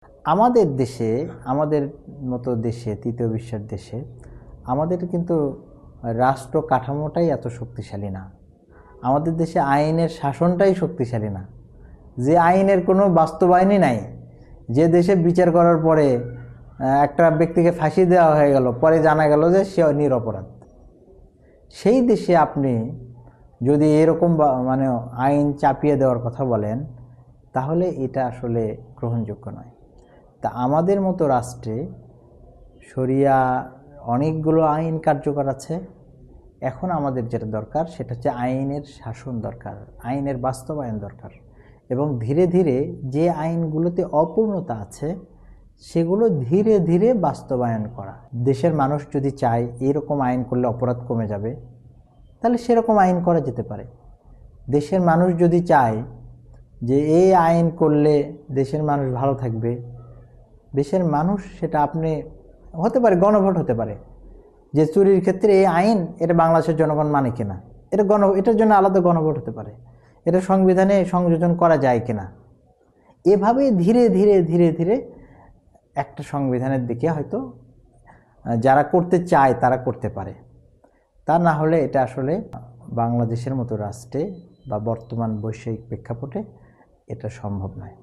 আমাদের দেশে, আমাদের মতো দেশে, তৃতীয় বিশ্বের দেশে আমাদের কিন্তু রাষ্ট্র কাঠামোটাই এত শক্তিশালী না। আমাদের দেশে আইনের শাসনটাই শক্তিশালী না। যে আইনের কোনো বাস্তবায়নই নাই, যে দেশে বিচার করার পরে একটা ব্যক্তিকে ফাঁসি দেওয়া হয়ে গেল, পরে জানা গেল যে সে নিরপরাধ, সেই দেশে আপনি যদি এরকম মানে আইন চাপিয়ে দেওয়ার কথা বলেন, তাহলে এটা আসলে গ্রহণযোগ্য নয়। তা আমাদের মতো রাষ্ট্রে শরিয়া অনেকগুলো আইন কার্যকর আছে। এখন আমাদের যেটা দরকার সেটা হচ্ছে আইনের শাসন দরকার, আইনের বাস্তবায়ন দরকার, এবং ধীরে ধীরে যে আইনগুলোতে অপূর্ণতা আছে সেগুলো ধীরে ধীরে বাস্তবায়ন করা। দেশের মানুষ যদি চায় এরকম আইন করলে অপরাধ কমে যাবে, তাহলে সেরকম আইন করা যেতে পারে। দেশের মানুষ যদি চায় যে এই আইন করলে দেশের মানুষ ভালো থাকবে, দেশের মানুষ সেটা আপনি হতে পারে গণভোট হতে পারে যে চুরির ক্ষেত্রে এই আইন এটা বাংলাদেশের জনগণ মানে কিনা, এটার জন্য আলাদা গণভোট হতে পারে, এটা সংবিধানে সংযোজন করা যায় কিনা। এভাবে ধীরে ধীরে ধীরে ধীরে একটা সংবিধানের দিকে হয়তো যারা করতে চায় তারা করতে পারে। তা না হলে এটা আসলে বাংলাদেশের মতো রাষ্ট্রে বা বর্তমান বৈশ্বিক প্রেক্ষাপটে এটা সম্ভব নয়।